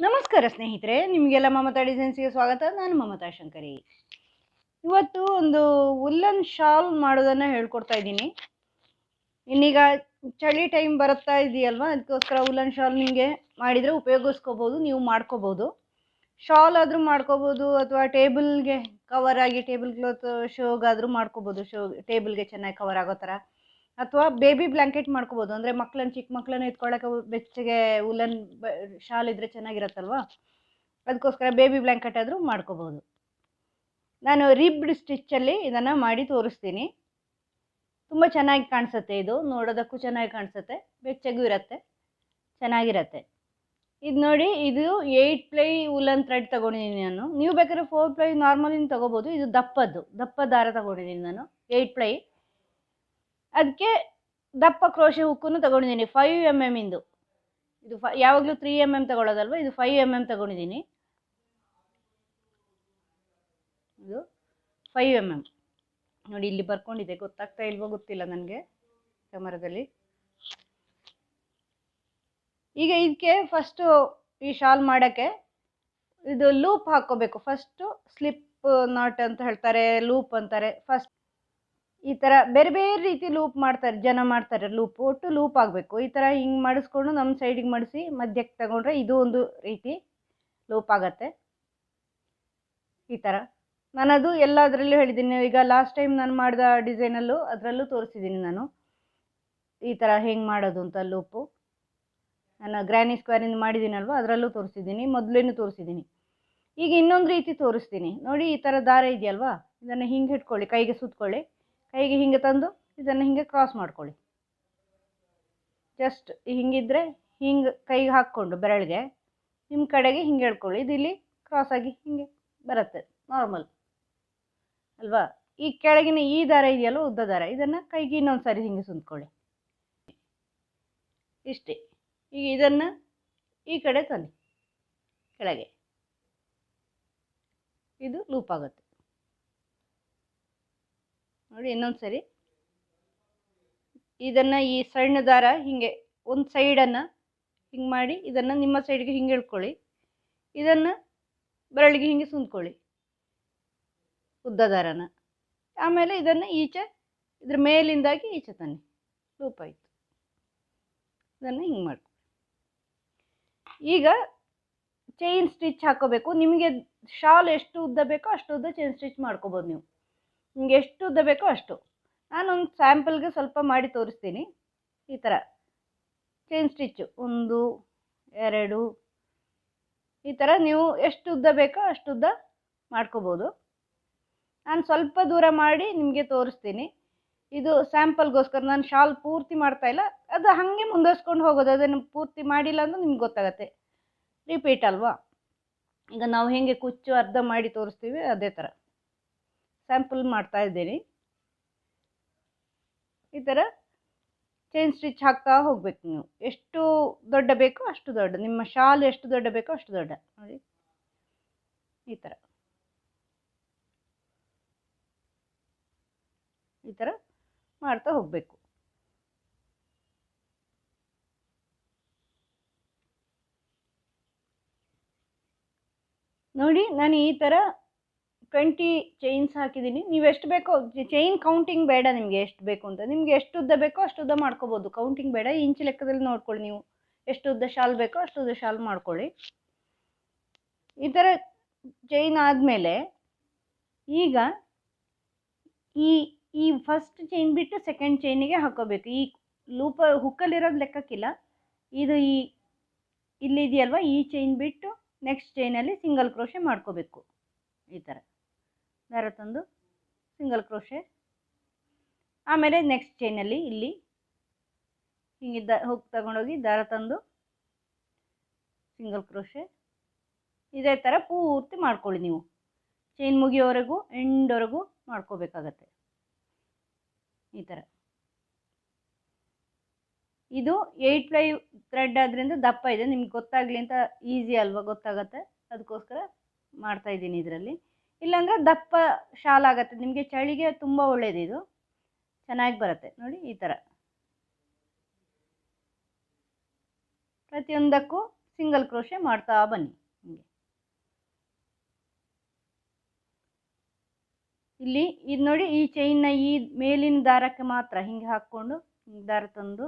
ನಮಸ್ಕಾರ ಸ್ನೇಹಿತರೆ, ನಿಮಗೆಲ್ಲ ಮಮತಾ ಡಿಸೈನ್ಸ್ಗೆ ಸ್ವಾಗತ. ನಾನು ಮಮತಾ ಶಂಕರಿ. ಇವತ್ತು ಒಂದು ವುಲ್ಲನ್ ಶಾಲ್ ಮಾಡೋದನ್ನು ಹೇಳ್ಕೊಡ್ತಾ ಇದ್ದೀನಿ. ಇನ್ನೀಗ ಚಳಿ ಟೈಮ್ ಬರುತ್ತಾ ಇದೆಯಲ್ವಾ, ಅದಕ್ಕೋಸ್ಕರ ವುಲ್ಲನ್ ಶಾಲ್ ನಿಮಗೆ ಮಾಡಿದರೆ ಉಪಯೋಗಿಸ್ಕೋಬೋದು, ನೀವು ಮಾಡ್ಕೋಬೋದು. ಶಾಲ್ ಆದರೂ ಮಾಡ್ಕೋಬೋದು, ಅಥವಾ ಟೇಬಲ್ಗೆ ಕವರ್ ಆಗಿ ಟೇಬಲ್ ಕ್ಲಾತ್ ಶೋಗಾದರೂ ಮಾಡ್ಕೋಬೋದು. ಟೇಬಲ್ಗೆ ಚೆನ್ನಾಗಿ ಕವರ್ ಆಗೋ ಥರ, ಅಥವಾ ಬೇಬಿ ಬ್ಲ್ಯಾಂಕೆಟ್ ಮಾಡ್ಕೋಬೋದು. ಅಂದರೆ ಚಿಕ್ಕ ಮಕ್ಕಳನ್ನ ಎತ್ಕೊಳ್ಳೋಕೆ ಬೆಚ್ಚಗೆ ವುಲ್ಲನ್ ಶಾಲ್ ಇದ್ದರೆ ಚೆನ್ನಾಗಿರತ್ತಲ್ವಾ, ಅದಕ್ಕೋಸ್ಕರ ಬೇಬಿ ಬ್ಲ್ಯಾಂಕೆಟ್ ಆದರೂ ಮಾಡ್ಕೋಬೋದು. ನಾನು ರಿಬ್ಡ್ ಸ್ಟಿಚ್ಚಲ್ಲಿ ಇದನ್ನು ಮಾಡಿ ತೋರಿಸ್ತೀನಿ. ತುಂಬ ಚೆನ್ನಾಗಿ ಕಾಣಿಸುತ್ತೆ, ಇದು ನೋಡೋದಕ್ಕೂ ಚೆನ್ನಾಗಿ ಕಾಣಿಸುತ್ತೆ, ಬೆಚ್ಚಗೂ ಇರುತ್ತೆ, ಚೆನ್ನಾಗಿರತ್ತೆ. ಇದು ನೋಡಿ, ಇದು 8 ಪ್ಲೈ ವುಲ್ಲನ್ ಥ್ರೆಡ್ ತೊಗೊಂಡಿದ್ದೀನಿ ನಾನು. ನೀವು ಬೇಕಾದ್ರೆ 4 ಪ್ಲೈ ನಾರ್ಮಲಿನ ತೊಗೋಬೋದು. ಇದು ದಪ್ಪ ದಾರ ತೊಗೊಂಡಿದ್ದೀನಿ ನಾನು, 8 ಪ್ಲೈ. ಅದಕ್ಕೆ ದಪ್ಪ ಕ್ರೋಶೆ ಹುಕ್ಕನ್ನು ತೊಗೊಂಡಿದ್ದೀನಿ, 5 mm ಇಂದು. ಇದು ಯಾವಾಗಲೂ 3 mm ತಗೊಳ್ಳೋದಲ್ವ, ಇದು 5 mm ತಗೊಂಡಿದ್ದೀನಿ. ಇದು 5 mm ನೋಡಿ, ಇಲ್ಲಿ ಬರ್ಕೊಂಡಿದೆ, ಗೊತ್ತಾಗ್ತಾ ಇಲ್ವೋ ಗೊತ್ತಿಲ್ಲ ನನಗೆ ಕ್ಯಾಮರಾದಲ್ಲಿ. ಈಗ ಇದಕ್ಕೆ ಫಸ್ಟು ಈ ಶಾಲ್ ಮಾಡೋಕ್ಕೆ ಇದು ಲೂಪ್ ಹಾಕ್ಕೋಬೇಕು. ಫಸ್ಟು ಸ್ಲಿಪ್ ನಾಟ್ ಅಂತ ಹೇಳ್ತಾರೆ, ಲೂಪ್ ಅಂತಾರೆ. ಫಸ್ಟ್ ಈ ಥರ ಬೇರೆ ಬೇರೆ ರೀತಿ ಲೂಪ್ ಮಾಡ್ತಾರೆ ಲೂಪ್. ಒಟ್ಟು ಲೂಪ್ ಆಗಬೇಕು. ಈ ಥರ ಹಿಂಗೆ ಮಾಡಿಸ್ಕೊಂಡು ನಮ್ಮ ಸೈಡಿಗೆ ಮಾಡಿಸಿ ಮಧ್ಯಕ್ಕೆ ತಗೊಂಡ್ರೆ ಇದು ಒಂದು ರೀತಿ ಲೂಪ್ ಆಗತ್ತೆ. ಈ ಥರ ನಾನದು ಎಲ್ಲದರಲ್ಲೂ ಹೇಳಿದ್ದೀನಿ. ಈಗ ಲಾಸ್ಟ್ ಟೈಮ್ ನಾನು ಮಾಡಿದ ಡಿಸೈನಲ್ಲೂ ಅದರಲ್ಲೂ ತೋರಿಸಿದ್ದೀನಿ ನಾನು, ಈ ಥರ ಹೆಂಗೆ ಮಾಡೋದು ಅಂತ. ಲೂಪು ನಾನು ಗ್ರ್ಯಾನಿ ಸ್ಕ್ವೇರಿಂದ ಮಾಡಿದ್ದೀನಲ್ವ, ಅದರಲ್ಲೂ ತೋರಿಸಿದ್ದೀನಿ, ಮೊದಲೇನು ತೋರಿಸಿದ್ದೀನಿ. ಈಗ ಇನ್ನೊಂದು ರೀತಿ ತೋರಿಸ್ತೀನಿ ನೋಡಿ. ಈ ಥರ ದಾರ ಇದೆಯಲ್ವಾ, ಇದನ್ನು ಹಿಂಗೆ ಇಟ್ಕೊಳ್ಳಿ, ಕೈಗೆ ಸುತ್ಕೊಳ್ಳಿ. ಕೈಗೆ ಹಿಂಗೆ ತಂದು ಇದನ್ನು ಹಿಂಗೆ ಕ್ರಾಸ್ ಮಾಡ್ಕೊಳ್ಳಿ. ಜಸ್ಟ್ ಹಿಂಗಿದ್ರೆ ಹಿಂಗೆ ಕೈಗೆ ಹಾಕ್ಕೊಂಡು ಬೆರಳಿಗೆ ನಿಮ್ಮ ಕಡೆಗೆ ಹಿಂಗೆ ಹೇಳ್ಕೊಳ್ಳಿ. ಇದು ಇಲ್ಲಿ ಕ್ರಾಸಾಗಿ ಹಿಂಗೆ ಬರುತ್ತೆ, ನಾರ್ಮಲ್ ಅಲ್ವಾ. ಈ ಕೆಳಗಿನ ಈ ದಾರ ಇದೆಯಲ್ಲ, ಉದ್ದ ದಾರ, ಇದನ್ನು ಕೈಗೆ ಇನ್ನೊಂದು ಸಾರಿ ಹಿಂಗೆ ಸುತ್ಕೊಳ್ಳಿ, ಇಷ್ಟೇ. ಈಗ ಇದನ್ನು ಈ ಕಡೆ ತನ್ನಿ, ಕೆಳಗೆ, ಇದು ಲೂಪ್ ಆಗುತ್ತೆ ನೋಡಿ. ಇನ್ನೊಂದು ಸರಿ ಇದನ್ನು ಈ ಸಣ್ಣ ದಾರ ಹಿಂಗೆ ಒಂದು ಸೈಡನ್ನು ಹಿಂಗೆ ಮಾಡಿ ಇದನ್ನು ನಿಮ್ಮ ಸೈಡ್ಗೆ ಹಿಂಗೆ ಇಳ್ಕೊಳ್ಳಿ. ಇದನ್ನು ಬೆರಳಿಗೆ ಹಿಂಗೆ ಸುಂದ್ಕೊಳ್ಳಿ, ಉದ್ದ ದಾರನ. ಆಮೇಲೆ ಇದನ್ನು ಈಚೆ ಇದ್ರ ಮೇಲಿಂದಾಗಿ ಈಚೆ ತನ್ನಿ, ಲೂಪ್ ಆಯಿತು. ಇದನ್ನು ಹಿಂಗೆ ಮಾಡ್ಕೊಳ್ಳಿ. ಈಗ ಚೈನ್ ಸ್ಟಿಚ್ ಹಾಕೋಬೇಕು. ನಿಮಗೆ ಶಾಲ್ ಎಷ್ಟು ಉದ್ದ ಬೇಕೋ ಅಷ್ಟು ಉದ್ದ ಚೈನ್ ಸ್ಟಿಚ್ ಮಾಡ್ಕೋಬೋದು ನೀವು, ನಿಮಗೆ ಎಷ್ಟು ಉದ್ದ ಬೇಕೋ ಅಷ್ಟು. ನಾನೊಂದು ಸ್ಯಾಂಪಲ್ಗೆ ಸ್ವಲ್ಪ ಮಾಡಿ ತೋರಿಸ್ತೀನಿ. ಈ ಥರ ಚೈನ್ ಸ್ಟಿಚ್ಚು 1 2 ಈ ಥರ ನೀವು ಎಷ್ಟು ಉದ್ದ ಬೇಕೋ ಅಷ್ಟು ಉದ್ದ ಮಾಡ್ಕೋಬೋದು. ನಾನು ಸ್ವಲ್ಪ ದೂರ ಮಾಡಿ ನಿಮಗೆ ತೋರಿಸ್ತೀನಿ. ಇದು ಸ್ಯಾಂಪಲ್ಗೋಸ್ಕರ, ನಾನು ಶಾಲ್ ಪೂರ್ತಿ ಮಾಡ್ತಾಯಿಲ್ಲ, ಅದು ಹಾಗೆ ಮುಂದುವರ್ಸ್ಕೊಂಡು ಹೋಗೋದು. ಅದನ್ನು ಪೂರ್ತಿ ಮಾಡಿಲ್ಲ ಅಂದ್ರೆ ನಿಮ್ಗೆ ಗೊತ್ತಾಗತ್ತೆ, ರಿಪೀಟ್ ಅಲ್ವಾ. ಈಗ ನಾವು ಹೇಗೆ ಕುಚ್ಚು ಅರ್ಧ ಮಾಡಿ ತೋರಿಸ್ತೀವಿ ಅದೇ ಥರ ಸ್ಯಾಂಪಲ್ ಮಾಡ್ತಾ ಇದ್ದೀನಿ. ಈ ಥರ ಚೈನ್ ಸ್ಟಿಚ್ ಹಾಕ್ತಾ ಹೋಗ್ಬೇಕು ನೀವು. ಎಷ್ಟು ದೊಡ್ಡ ಬೇಕೋ ಅಷ್ಟು ದೊಡ್ಡ, ನಿಮ್ಮ ಶಾಲ್ ಎಷ್ಟು ದೊಡ್ಡ ಬೇಕೋ ಅಷ್ಟು ದೊಡ್ಡ ನೋಡಿ. ಈ ಥರ ಮಾಡ್ತಾ ಹೋಗಬೇಕು. ನೋಡಿ, ನಾನು ಈ ಥರ 20 ಚೈನ್ಸ್ ಹಾಕಿದ್ದೀನಿ. ನೀವು ಎಷ್ಟು ಬೇಕೋ, ಚೈನ್ ಕೌಂಟಿಂಗ್ ಬೇಡ ನಿಮಗೆ, ಎಷ್ಟು ಬೇಕು ಅಂತ. ನಿಮಗೆ ಎಷ್ಟು ಉದ್ದ ಬೇಕೋ ಅಷ್ಟು ಉದ್ದ ಮಾಡ್ಕೋಬೋದು, ಕೌಂಟಿಂಗ್ ಬೇಡ. ಇಂಚು ಲೆಕ್ಕದಲ್ಲಿ ನೋಡ್ಕೊಳ್ಳಿ, ನೀವು ಎಷ್ಟು ಉದ್ದ ಶಾಲ್ ಬೇಕೋ ಅಷ್ಟು ಉದ್ದ ಶಾಲ್ ಮಾಡ್ಕೊಳ್ಳಿ. ಈ ಥರ ಚೈನ್ ಆದಮೇಲೆ ಈಗ ಈ ಫಸ್ಟ್ ಚೈನ್ ಬಿಟ್ಟು ಸೆಕೆಂಡ್ ಚೈನಿಗೆ ಹಾಕೋಬೇಕು. ಈ ಲೂಪ್ ಹುಕ್ಕಲ್ಲಿರೋದು ಲೆಕ್ಕಕ್ಕಿಲ್ಲ, ಇದು ಇಲ್ಲಿದೆಯಲ್ವ, ಈ ಚೈನ್ ಬಿಟ್ಟು ನೆಕ್ಸ್ಟ್ ಚೈನಲ್ಲಿ ಸಿಂಗಲ್ ಕ್ರೋಶೆ ಮಾಡ್ಕೋಬೇಕು. ಈ ಥರ ದಾರ ತಂದು ಸಿಂಗಲ್ ಕ್ರೋಶೆ, ಆಮೇಲೆ ನೆಕ್ಸ್ಟ್ ಚೈನಲ್ಲಿ ಇಲ್ಲಿ ಹಿಂಗೆ ಹುಕ್ ತಗೊಂಡೋಗಿ ದಾರ ತಂದು ಸಿಂಗಲ್ ಕ್ರೋಶೆ. ಇದೇ ಥರ ಪೂರ್ತಿ ಮಾಡ್ಕೊಳ್ಳಿ ನೀವು, ಚೈನ್ ಮುಗಿಯೋವರೆಗೂ ಎಂಡ್ವರೆಗೂ ಮಾಡ್ಕೋಬೇಕಾಗತ್ತೆ. ಈ ಥರ ಇದು 8 ಪ್ಲೈ ಥ್ರೆಡ್ ಆದ್ದರಿಂದ ದಪ್ಪ ಇದೆ, ನಿಮ್ಗೆ ಗೊತ್ತಾಗಲಿ ಅಂತ, ಈಸಿ ಅಲ್ವಾ, ಗೊತ್ತಾಗತ್ತೆ, ಅದಕ್ಕೋಸ್ಕರ ಮಾಡ್ತಾ ಇದ್ದೀನಿ ಇದರಲ್ಲಿ. ಇಲ್ಲಾಂದರೆ ದಪ್ಪ ಶಾಲ್ ಆಗುತ್ತೆ, ನಿಮಗೆ ಚಳಿಗೆ ತುಂಬ ಒಳ್ಳೆಯದು, ಇದು ಚೆನ್ನಾಗಿ ಬರುತ್ತೆ ನೋಡಿ. ಈ ಥರ ಪ್ರತಿಯೊಂದಕ್ಕೂ ಸಿಂಗಲ್ ಕ್ರೋಶೆ ಮಾಡ್ತಾ ಬನ್ನಿ. ಹಿಂಗೆ ಇಲ್ಲಿ ಇದು ನೋಡಿ, ಈ ಚೈನ್ನ ಈ ಮೇಲಿನ ದಾರಕ್ಕೆ ಮಾತ್ರ ಹಿಂಗೆ ಹಾಕ್ಕೊಂಡು ಹಿಂಗೆ ದಾರ ತಂದು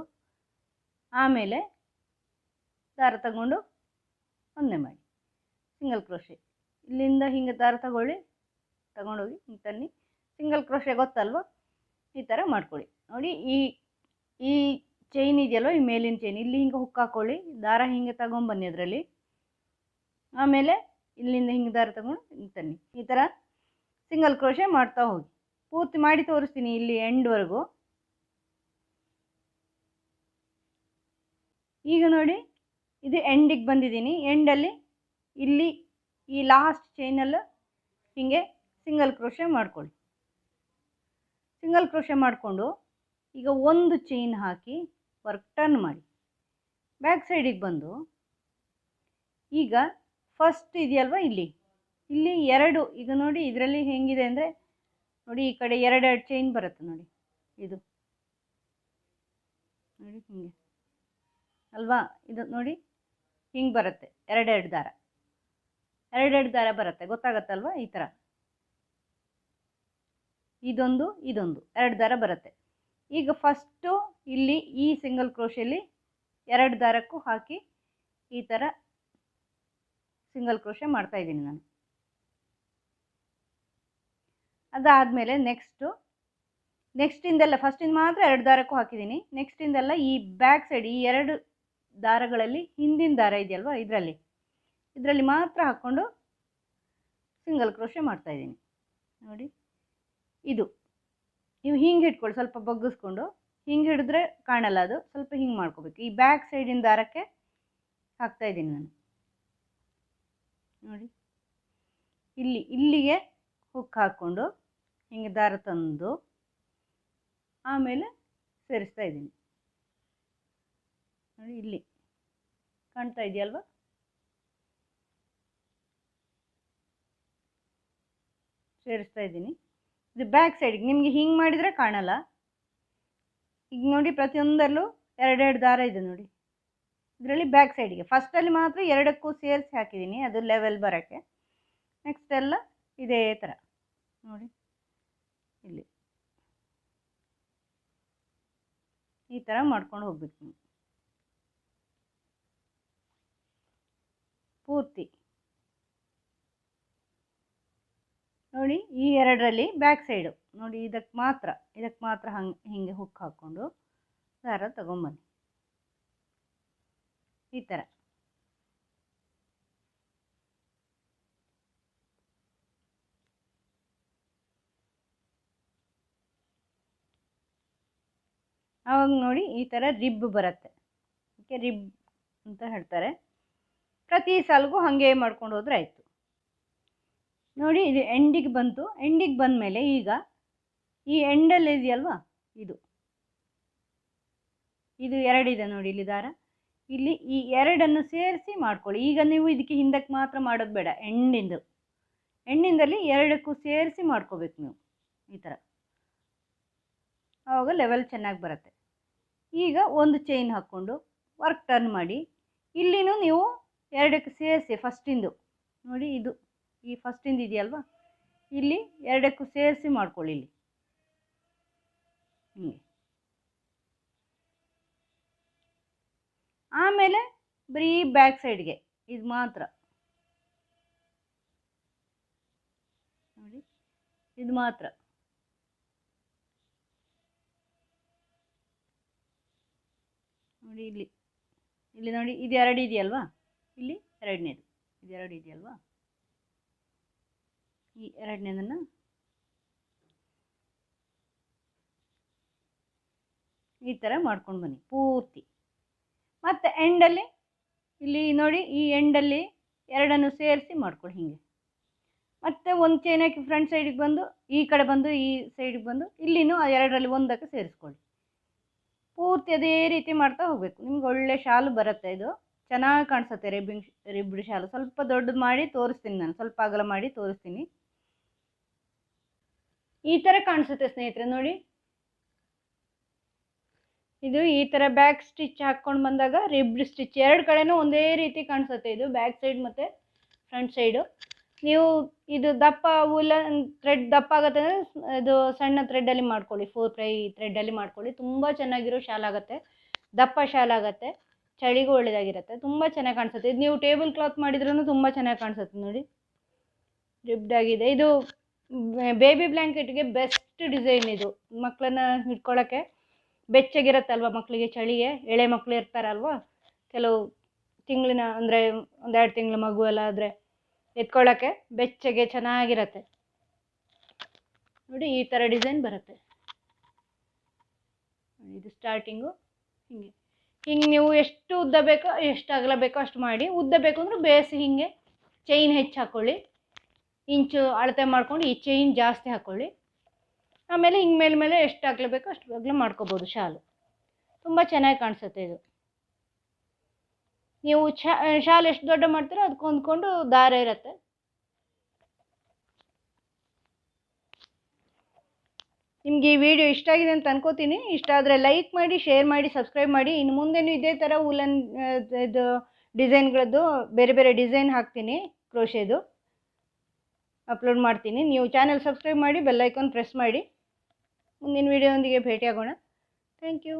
ಆಮೇಲೆ ದಾರ ತಗೊಂಡು ಒಂದೇ ಮಾಡಿ ಸಿಂಗಲ್ ಕ್ರೋಶೆ. ಇಲ್ಲಿಂದ ಹಿಂಗೆ ದಾರ ತಗೊಳ್ಳಿ, ತಗೊಂಡೋಗಿ ಹಿಂಗೆ ತನ್ನಿ. ಸಿಂಗಲ್ ಕ್ರೋಶೆ ಗೊತ್ತಲ್ವ, ಈ ಥರ ಮಾಡ್ಕೊಳ್ಳಿ. ನೋಡಿ ಈ ಚೈನ್ ಇದೆಯಲ್ವ, ಈ ಮೇಲಿನ ಚೈನ್ ಇಲ್ಲಿ ಹಿಂಗೆ ಹುಕ್ ಹಾಕ್ಕೊಳ್ಳಿ, ದಾರ ಹಿಂಗೆ ತಗೊಂಬನ್ನಿ ಅದರಲ್ಲಿ. ಆಮೇಲೆ ಇಲ್ಲಿಂದ ಹಿಂಗೆ ದಾರ ತಗೊಂಡು ಹಿಂಗೆ ತನ್ನಿ. ಈ ಥರ ಸಿಂಗಲ್ ಕ್ರೋಶೆ ಮಾಡ್ತಾ ಹೋಗಿ. ಪೂರ್ತಿ ಮಾಡಿ ತೋರಿಸ್ತೀನಿ ಇಲ್ಲಿ ಎಂಡ್ವರೆಗೂ. ಈಗ ನೋಡಿ, ಇದು ಎಂಡಿಗೆ ಬಂದಿದ್ದೀನಿ. ಎಂಡಲ್ಲಿ ಇಲ್ಲಿ ಈ ಲಾಸ್ಟ್ ಚೈನಲ್ಲೂ ಹೀಗೆ ಸಿಂಗಲ್ ಕ್ರೋಶೆ ಮಾಡ್ಕೊಳ್ಳಿ. ಸಿಂಗಲ್ ಕ್ರೋಶೆ ಮಾಡಿಕೊಂಡು ಈಗ ಒಂದು ಚೈನ್ ಹಾಕಿ ವರ್ಕ್ ಟರ್ನ್ ಮಾಡಿ ಬ್ಯಾಕ್ ಸೈಡಿಗೆ ಬಂದು, ಈಗ ಫಸ್ಟ್ ಇದೆಯಲ್ವ ಇಲ್ಲಿ ಎರಡು, ಈಗ ನೋಡಿ ಇದರಲ್ಲಿ ಹೆಂಗಿದೆ ಅಂದರೆ ನೋಡಿ, ಈ ಕಡೆ ಎರಡೆರಡು ಚೈನ್ ಬರುತ್ತೆ ನೋಡಿ, ಇದು ನೋಡಿ ಹಿಂಗೆ ಅಲ್ವಾ, ಇದು ನೋಡಿ ಹಿಂಗೆ ಬರುತ್ತೆ, ಎರಡೆರಡು ದಾರ ಬರುತ್ತೆ, ಗೊತ್ತಾಗತ್ತಲ್ವ. ಈ ಥರ ಇದೊಂದು ಎರಡು ದಾರ ಬರುತ್ತೆ. ಈಗ ಫಸ್ಟು ಇಲ್ಲಿ ಈ ಸಿಂಗಲ್ ಕ್ರೋಶೆಯಲ್ಲಿ ಎರಡು ದಾರಕ್ಕೂ ಹಾಕಿ ಈ ಥರ ಸಿಂಗಲ್ ಕ್ರೋಶೆ ಮಾಡ್ತಾ ಇದ್ದೀನಿ ನಾನು. ಅದಾದಮೇಲೆ ನೆಕ್ಸ್ಟಿಂದೆಲ್ಲ ಫಸ್ಟಿಂದ ಮಾತ್ರ ಎರಡು ದಾರಕ್ಕೂ ಹಾಕಿದ್ದೀನಿ. ನೆಕ್ಸ್ಟಿಂದೆಲ್ಲ ಈ ಬ್ಯಾಕ್ ಸೈಡ್ ಈ ಎರಡು ದಾರಗಳಲ್ಲಿ ಹಿಂದಿನ ದಾರ ಇದೆಯಲ್ವ, ಇದರಲ್ಲಿ ಮಾತ್ರ ಹಾಕ್ಕೊಂಡು ಸಿಂಗಲ್ ಕ್ರೋಶೆ ಮಾಡ್ತಾಯಿದ್ದೀನಿ ನೋಡಿ. ಇದು ನೀವು ಹಿಂಗೆ ಇಟ್ಕೊಳ್ಳಿ, ಸ್ವಲ್ಪ ಬಗ್ಗಿಸ್ಕೊಂಡು ಹಿಂಗೆ ಹಿಡಿದ್ರೆ ಕಾಣಲ್ಲ, ಅದು ಸ್ವಲ್ಪ ಹಿಂಗೆ ಮಾಡ್ಕೋಬೇಕು. ಈ ಬ್ಯಾಕ್ ಸೈಡಿನ ದಾರಕ್ಕೆ ಹಾಕ್ತಾಯಿದ್ದೀನಿ ನಾನು ನೋಡಿ. ಇಲ್ಲಿಗೆ ಹುಕ್ ಹಾಕ್ಕೊಂಡು ಹಿಂಗೆ ದಾರ ತಂದು ಆಮೇಲೆ ಸೇರಿಸ್ತಾ ಇದ್ದೀನಿ ನೋಡಿ. ಇಲ್ಲಿ ಕಾಣ್ತಾ ಇದೆಯಲ್ವ, ಸೇರಿಸ್ತಾ ಇದ್ದೀನಿ. ಇದು ಬ್ಯಾಕ್ ಸೈಡಿಗೆ ನಿಮಗೆ ಹಿಂಗೆ ಮಾಡಿದರೆ ಕಾಣಲ್ಲ. ಈಗ ನೋಡಿ, ಪ್ರತಿಯೊಂದರಲ್ಲೂ ಎರಡೆರಡು ದಾರ ಇದೆ ನೋಡಿ. ಇದರಲ್ಲಿ ಬ್ಯಾಕ್ ಸೈಡಿಗೆ ಫಸ್ಟಲ್ಲಿ ಮಾತ್ರ ಎರಡಕ್ಕೂ ಸೇರಿಸಿ ಹಾಕಿದ್ದೀನಿ, ಅದು ಲೆವೆಲ್ ಬರೋಕ್ಕೆ. ನೆಕ್ಸ್ಟ್ ಎಲ್ಲ ಇದೇ ಥರ ನೋಡಿ, ಇಲ್ಲಿ ಈ ಥರ ಮಾಡ್ಕೊಂಡು ಹೋಗ್ಬೇಕು ನೀವು ಪೂರ್ತಿ ನೋಡಿ. ಈ ಎರಡರಲ್ಲಿ ಬ್ಯಾಕ್ ಸೈಡು ನೋಡಿ, ಇದಕ್ಕೆ ಮಾತ್ರ ಹಿಂಗೆ ಹುಕ್ ಹಾಕ್ಕೊಂಡು ದಾರ ತಗೊಂಬನ್ನಿ ಈ ಥರ. ಆವಾಗ ನೋಡಿ ಈ ಥರ ರಿಬ್ ಬರುತ್ತೆ, ಓಕೆ, ರಿಬ್ ಅಂತ ಹೇಳ್ತಾರೆ. ಪ್ರತಿ ಸಾಲಿಗೂ ಹಾಗೆ ಮಾಡ್ಕೊಂಡು ಹೋದ್ರೆ ಆಯಿತು ನೋಡಿ. ಇದು ಎಂಡಿಗೆ ಬಂತು. ಎಂಡಿಗೆ ಬಂದಮೇಲೆ ಈಗ ಈ ಎಂಡಲ್ಲಿ ಇದೆಯಲ್ವಾ, ಇದು ಎರಡಿದೆ ನೋಡಿ, ಇಲ್ಲಿ ದಾರ, ಇಲ್ಲಿ ಈ ಎರಡನ್ನು ಸೇರಿಸಿ ಮಾಡ್ಕೊಳ್ಳಿ. ಈಗ ನೀವು ಇದಕ್ಕೆ ಹಿಂದಕ್ಕೆ ಮಾತ್ರ ಮಾಡೋದು ಬೇಡ, ಎಂಡಿಂದಲ್ಲಿ ಎರಡಕ್ಕೂ ಸೇರಿಸಿ ಮಾಡ್ಕೋಬೇಕು ನೀವು ಈ ಥರ. ಆವಾಗ ಲೆವೆಲ್ ಚೆನ್ನಾಗಿ ಬರುತ್ತೆ. ಈಗ ಒಂದು ಚೈನ್ ಹಾಕ್ಕೊಂಡು ವರ್ಕ್ ಟರ್ನ್ ಮಾಡಿ, ಇಲ್ಲಿನೂ ನೀವು ಎರಡಕ್ಕೆ ಸೇರಿಸಿ ಫಸ್ಟಿಂದು ನೋಡಿ, ಇದು ಈ ಫಸ್ಟಿಂದು ಇದೆಯಲ್ವಾ, ಇಲ್ಲಿ ಎರಡಕ್ಕೂ ಸೇರಿಸಿ ಮಾಡ್ಕೊಳ್ಳಿ ಇಲ್ಲಿ ಹಿಂಗೆ. ಆಮೇಲೆ ಬರೀ ಬ್ಯಾಕ್ ಸೈಡ್ಗೆ ಇದು ಮಾತ್ರ ನೋಡಿ, ಇದು ಮಾತ್ರ ನೋಡಿ. ಇಲ್ಲಿ ನೋಡಿ, ಇದು ಎರಡು ಇದೆಯಲ್ವಾ, ಇಲ್ಲಿ ಎರಡನೇದು, ಇದು ಎರಡು ಇದೆಯಲ್ವಾ, ಈ ಎರಡನೇದನ್ನು ಈ ಥರ ಮಾಡ್ಕೊಂಡು ಬನ್ನಿ ಪೂರ್ತಿ. ಮತ್ತು ಎಂಡಲ್ಲಿ ಇಲ್ಲಿ ನೋಡಿ, ಈ ಎಂಡಲ್ಲಿ ಎರಡನ್ನು ಸೇರಿಸಿ ಮಾಡ್ಕೊಳ್ಳಿ ಹಿಂಗೆ. ಮತ್ತು ಒಂದು ಚೈನ್ ಹಾಕಿ ಫ್ರಂಟ್ ಸೈಡಿಗೆ ಬಂದು ಈ ಕಡೆ ಬಂದು ಈ ಸೈಡಿಗೆ ಬಂದು ಇಲ್ಲಿನೂ ಆ ಎರಡರಲ್ಲಿ ಒಂದಕ್ಕೆ ಸೇರಿಸ್ಕೊಳ್ಳಿ. ಪೂರ್ತಿ ಅದೇ ರೀತಿ ಮಾಡ್ತಾ ಹೋಗಬೇಕು. ನಿಮ್ಗೆ ಒಳ್ಳೆ ಶಾಲು ಬರುತ್ತೆ, ಇದು ಚೆನ್ನಾಗಿ ಕಾಣಿಸುತ್ತೆ. ರಿಬ್ಡ್ ಶಾಲು ಸ್ವಲ್ಪ ದೊಡ್ಡದು ಮಾಡಿ ತೋರಿಸ್ತೀನಿ ನಾನು, ಸ್ವಲ್ಪ ಅಗಲ ಮಾಡಿ ತೋರಿಸ್ತೀನಿ. ಈ ಥರ ಕಾಣಿಸುತ್ತೆ ಸ್ನೇಹಿತರೆ ನೋಡಿ. ಇದು ಈ ಥರ ಬ್ಯಾಕ್ ಸ್ಟಿಚ್ ಹಾಕ್ಕೊಂಡು ಬಂದಾಗ ರಿಬ್ಡ್ ಸ್ಟಿಚ್ ಎರಡು ಕಡೆನೂ ಒಂದೇ ರೀತಿ ಕಾಣಿಸುತ್ತೆ. ಇದು ಬ್ಯಾಕ್ ಸೈಡ್ ಮತ್ತು ಫ್ರಂಟ್ ಸೈಡು. ನೀವು ಇದು ದಪ್ಪ ವೂಲನ್ ಥ್ರೆಡ್ ದಪ್ಪ ಆಗುತ್ತೆ ಅಂದರೆ ಇದು ಸಣ್ಣ ಥ್ರೆಡ್ಡಲ್ಲಿ ಮಾಡ್ಕೊಳ್ಳಿ, 4 ಪೈ ಥ್ರೆಡ್ಡಲ್ಲಿ ಮಾಡ್ಕೊಳ್ಳಿ. ತುಂಬ ಚೆನ್ನಾಗಿರೋ ಶಾಲ್ ಆಗುತ್ತೆ, ದಪ್ಪ ಶಾಲ್ ಆಗುತ್ತೆ, ಚಳಿಗೂ ಒಳ್ಳೆಯದಾಗಿರುತ್ತೆ, ತುಂಬ ಚೆನ್ನಾಗಿ ಕಾಣಿಸುತ್ತೆ. ಇದು ನೀವು ಟೇಬಲ್ ಕ್ಲಾತ್ ಮಾಡಿದ್ರೂ ತುಂಬ ಚೆನ್ನಾಗಿ ಕಾಣಿಸುತ್ತೆ ನೋಡಿ, ರಿಬ್ಡ್ ಆಗಿದೆ. ಇದು ಬೇಬಿ ಬ್ಲ್ಯಾಂಕೆಟ್ಗೆ ಬೆಸ್ಟ್ ಡಿಸೈನ್. ಇದು ಮಕ್ಕಳನ್ನ ಇಟ್ಕೊಳ್ಳೋಕ್ಕೆ ಬೆಚ್ಚಗಿರುತ್ತಲ್ವ, ಮಕ್ಕಳಿಗೆ ಚಳಿಗೆ, ಎಳೆ ಮಕ್ಕಳು ಇರ್ತಾರಲ್ವ, ಕೆಲವು ತಿಂಗಳಿನ ಅಂದರೆ 1-2 ತಿಂಗಳ ಮಗು ಎಲ್ಲ ಆದರೆ ಎತ್ಕೊಳ್ಳೋಕ್ಕೆ ಬೆಚ್ಚಗೆ ಚೆನ್ನಾಗಿರತ್ತೆ ನೋಡಿ. ಈ ಥರ ಡಿಸೈನ್ ಬರುತ್ತೆ. ಇದು ಸ್ಟಾರ್ಟಿಂಗು ಹಿಂಗೆ ನೀವು ಎಷ್ಟು ಉದ್ದ ಬೇಕೋ ಎಷ್ಟು ಅಗಲ ಬೇಕೋ ಅಷ್ಟು ಮಾಡಿ. ಉದ್ದ ಬೇಕು ಅಂದರೆ ಬೇಸ್ ಹಿಂಗೆ ಚೈನ್ ಹೆಚ್ಚು ಹಾಕ್ಕೊಳ್ಳಿ, ಇಂಚು ಅಳತೆ ಮಾಡ್ಕೊಂಡು ಈ ಚೈನ್ ಜಾಸ್ತಿ ಹಾಕ್ಕೊಳ್ಳಿ. ಆಮೇಲೆ ಹಿಂಗೆ ಮೇಲೆ ಎಷ್ಟು ಅಗಲ ಬೇಕೋ ಅಷ್ಟು ಅಗಲ ಮಾಡ್ಕೋಬೋದು. ಶಾಲು ತುಂಬ ಚೆನ್ನಾಗಿ ಕಾಣಿಸುತ್ತೆ ಇದು. ನೀವು ಶಾಲು ಎಷ್ಟು ದೊಡ್ಡ ಮಾಡ್ತೀರೋ ಅದಕ್ಕೆ ಹೊಂದ್ಕೊಂಡು ದಾರ ಇರುತ್ತೆ. ನಿಮಗೆ ಈ ವಿಡಿಯೋ ಇಷ್ಟ ಆಗಿದೆ ಅಂತ ಅನ್ಕೋತೀನಿ. ಇಷ್ಟ ಆದರೆ ಲೈಕ್ ಮಾಡಿ, ಶೇರ್ ಮಾಡಿ, ಸಬ್ಸ್ಕ್ರೈಬ್ ಮಾಡಿ. ಇನ್ನು ಮುಂದೆನೂ ಇದೇ ಥರ ವೂಲನ್ ಇದು ಡಿಸೈನ್ಗಳದ್ದು ಬೇರೆ ಬೇರೆ ಡಿಸೈನ್ ಹಾಕ್ತೀನಿ, ಕ್ರೋಶೆದು ಅಪ್ಲೋಡ್ ಮಾಡ್ತೀನಿ. ನೀವು ಚಾನಲ್ ಸಬ್ಸ್ಕ್ರೈಬ್ ಮಾಡಿ, ಬೆಲ್ ಐಕಾನ್ ಪ್ರೆಸ್ ಮಾಡಿ. ಮುಂದಿನ ವಿಡಿಯೋದೊಂದಿಗೆ ಭೇಟಿಯಾಗೋಣ. Thank you.